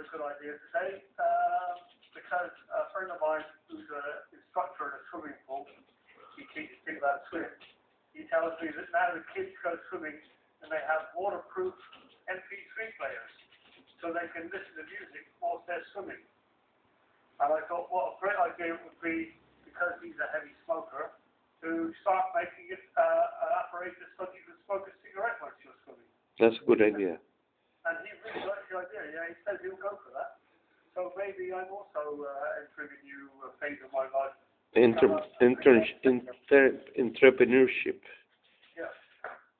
a good idea today, because a friend of mine who's an instructor in a swimming pool, he teaches people how to swim. He tells me that now the kids go swimming and they have waterproof MP3 players, so they can listen to music whilst they're swimming. And I thought, what a great idea it would be, because he's a heavy smoker, to start making it an apparatus so you can smoke a cigarette whilst you're swimming. That's a good idea. And he really likes the idea. Yeah, he says he'll go for that. So maybe I'm also entering a new phase of my life. Entrepreneurship. Yeah,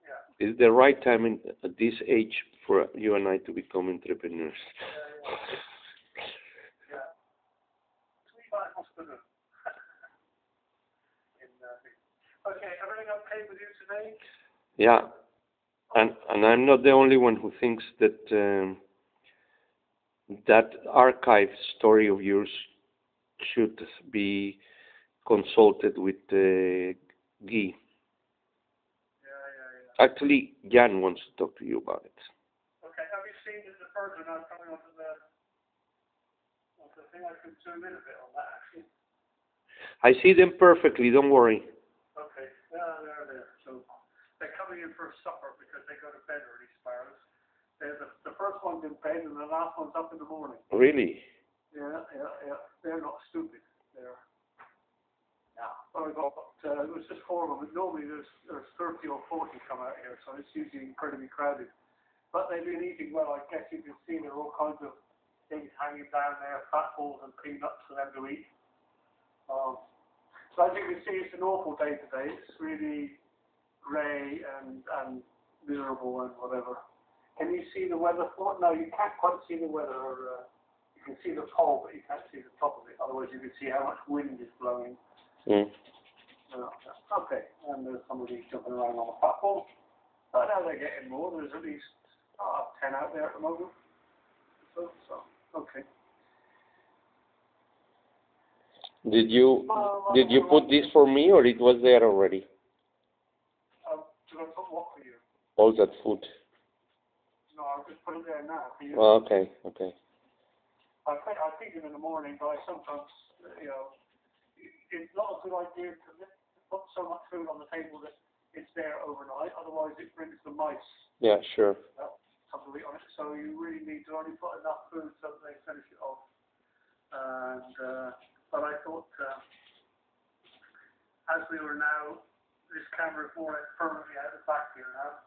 yeah. Is the right time at this age for you and I to become entrepreneurs? Yeah. Okay, everything okay with you today? Yeah. And I'm not the only one who thinks that that archive story of yours should be consulted with Guy. Yeah. Actually, Jan wants to talk to you about it. Okay, have you seen the birds are now coming onto the thing? I can zoom in a bit on that, actually. I see them perfectly, don't worry. Okay, yeah, they're there. So they're coming in for supper because they go to bed early, sparrows. The first one's in bed and the last one's up in the morning. Really? Yeah. They're not stupid. They're... Yeah. Well, it was just 4 of them. Normally there's 30 or 40 come out here, so it's usually incredibly crowded. But they've been eating well. I guess you can see there are all kinds of things hanging down there, fat balls and peanuts for them to eat. So as you can see, it's an awful day today. It's really grey and miserable and whatever. Can you see the weather for it? No, you can't quite see the weather. You can see the pole, but you can't see the top of it. Otherwise, you can see how much wind is blowing. Mm. Okay, and there's somebody jumping around on the platform. But now they're getting more. There's at least 10 out there at the moment. So okay. Did you put this for me, or it was there already? Should I put what for you? All that food. No, I'll just put it there now for you. Oh, okay. I feed them in the morning, but I sometimes, it's not a good idea to put so much food on the table that it's there overnight. Otherwise, it brings the mice. Yeah, sure. Something on it. So you really need to only put enough food so that they finish it off. And but I thought, as we were now, this camera is more or less permanently out of the back here now.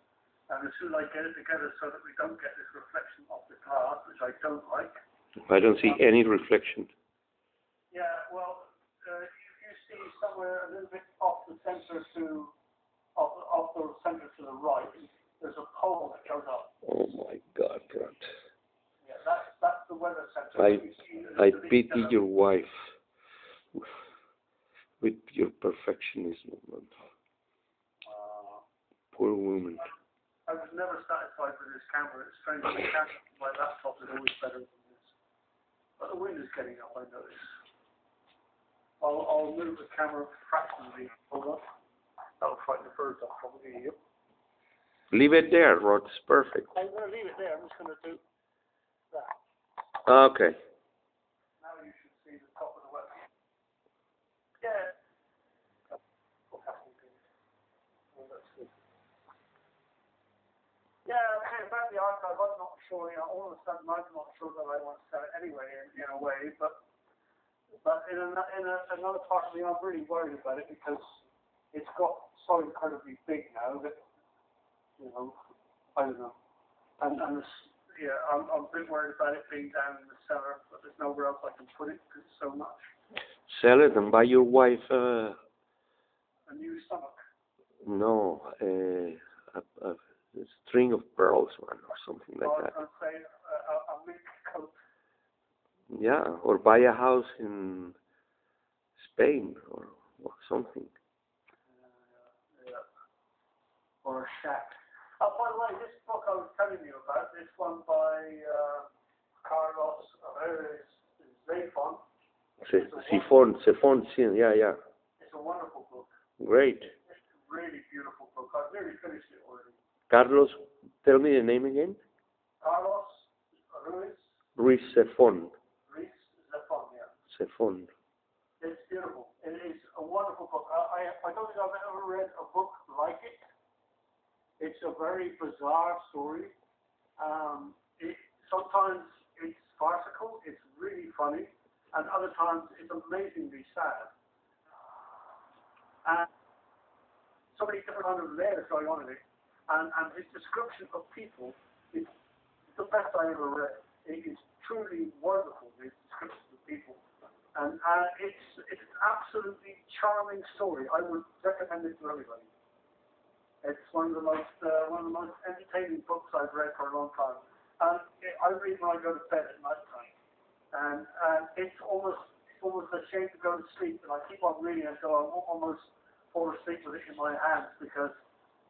And as soon as I get it together so that we don't get this reflection off the glass, which I don't like. I don't see any reflection. Yeah, well, if you see somewhere a little bit off the center to the right, there's a pole that goes up. Oh my God, Rod. Yeah, that's the weather center. I pity your wife with your perfectionism. Poor woman. I was never satisfied with this camera. It's strange. The camera on my laptop is always better than this. But the wind is getting up, I notice. I'll move the camera fractionally. Hold on. That'll frighten the birds off, probably. Yep. Leave it there, Rod. It's perfect. I'm going to leave it there. I'm just going to do that. Okay. Now you should see the top of the web. Yeah. Yeah, about the archive, I'm not sure, all of a sudden I'm not sure that I want to sell it anyway, in a way, but in another part of me, I'm really worried about it because it's got so incredibly big now that, I don't know. And I'm a bit worried about it being down in the cellar, but there's nowhere else I can put it because it's so much. Sell it and buy your wife a new stomach. No, a string of pearls, one, or something like that. I was going to say a mink coat. Yeah, or buy a house in Spain or something. Yeah. Or a shack. By the way, this book I was telling you about, this one by Carlos Zafon. Sifon, yeah. It's a wonderful book. Great. It's a really beautiful book. I've nearly finished it already. Carlos, tell me the name again. Carlos Ruiz Ruiz Zafón. Reese Zafón, yeah. Zafón. It's beautiful. It is a wonderful book. I don't think I've ever read a book like it. It's a very bizarre story. Sometimes it's farcical, it's really funny, and other times it's amazingly sad. And so many different kind of layers going on in it. And his description of people is the best I ever read. It is truly wonderful, his description of people. And it's an absolutely charming story. I would recommend it to everybody. It's one of the most entertaining books I've read for a long time. And I read when I go to bed at night time. And it's almost a shame to go to sleep, and I keep on reading until I almost fall asleep with it in my hands, because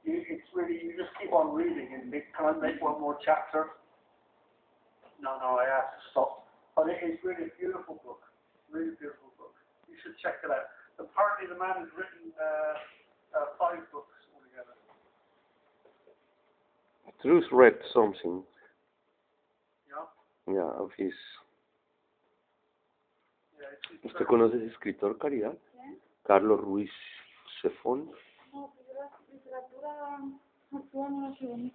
you just keep on reading and can I make one more chapter? No, I have to stop. But it is really a beautiful book. Really beautiful book. You should check it out. Apparently the man has written 5 books altogether. Truth read something. Yeah? Yeah, of his... Yeah, ¿Usted conoce ese escritor, Caridad? ¿Quién? Carlos Ruiz Zafón. No, literatura actual no sé.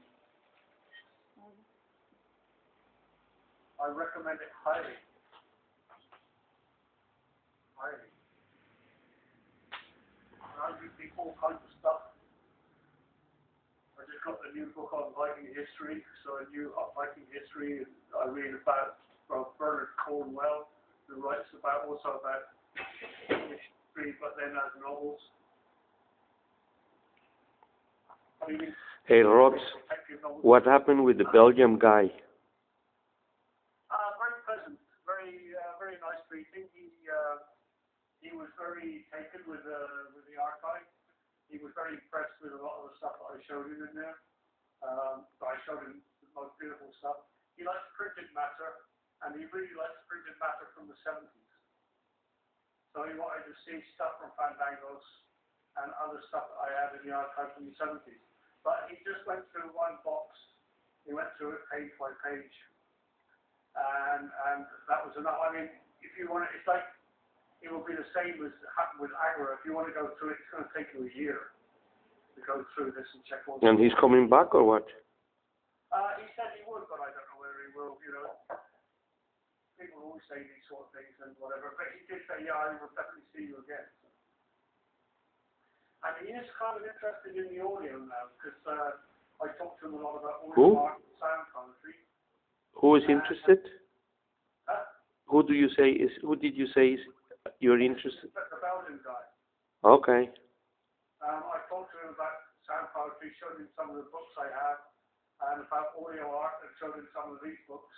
I recommend it highly. Highly. I read all kinds of stuff. I just got a new book on Viking history, so a new Viking history. I read about Bernard Cornwell, who writes also about history, but then as novels. Hey, Rods, what happened with the Belgium guy? Very pleasant, very nice meeting. He was very taken with the archive. He was very impressed with a lot of the stuff that I showed him in there. I showed him the most beautiful stuff. He likes printed matter, and he really likes printed matter from the 70s. So he wanted to see stuff from Fandangos and other stuff that I had in the archive from the 70s. But he just went through one box. He went through it page by page. And that was enough. I mean, if you want it like, it will be the same as happened with Agra. If you want to go through it, it's going to take you a year to go through this and check all. And he's coming back or what? He said he would, but I don't know whether he will. You know, people always say these sort of things and whatever. But he did say, yeah, I will definitely see you again. So. And he is kind of interested in the audio now, because I talked to him a lot about audio art and sound poetry. Who is interested? Who did you say is you're interested? The Belgian guy. Okay. I talked to him about sound poetry, showed him some of the books I have, and about audio art, and showed him some of these books.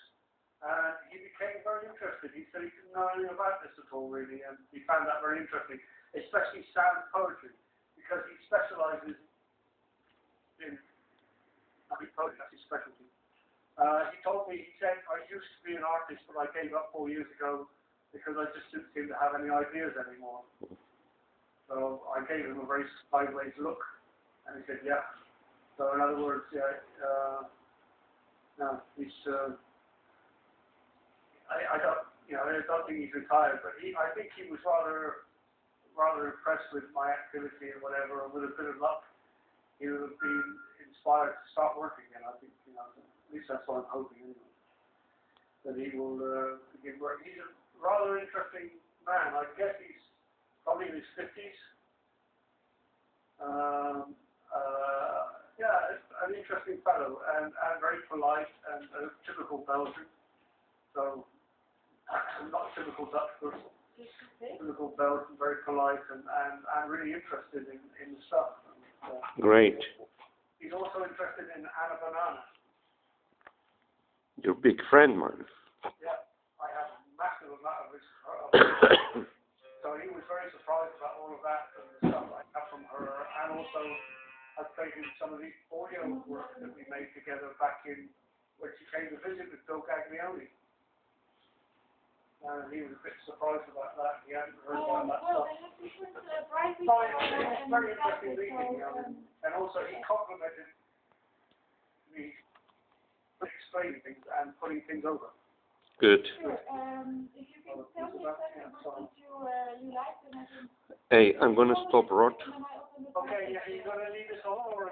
And he became very interested. He said he didn't know anything about this at all, really, and he found that very interesting, especially sound poetry, because he specializes in poetry, that's his specialty. He told me, he said, I used to be an artist, but I gave up 4 years ago because I just didn't seem to have any ideas anymore. So I gave him a very sideways look, and he said, yeah. So in other words, no, he's, I don't think he's retired, but I think he was rather impressed with my activity and whatever, and with a bit of luck, he would have been inspired to start working again. I think, at least that's what I'm hoping anyway, that he will begin work. He's a rather interesting man. I guess he's probably in his 50s. Yeah, an interesting fellow, and very polite, and a typical Belgian. So, not a typical Dutch person. Typical Belgian, very polite, and really interested in the stuff. And, great. He's also interested in Anna Banana. Your big friend, man. Yeah, I have a massive amount of his. So he was very surprised about all of that and the stuff I got from her, and also I played in some of the audio work that we made together back in when she came to visit with Bill Gaglione. And he was a bit surprised about that. He hadn't heard about that stuff. It's a very interesting meeting, and also he complimented me for explaining things and putting things over. Good. Sure. If you can tell me exactly what you like, then I can. Hey, I'm gonna stop Rod. And then I open the Okay, yeah, you're gonna leave this on or?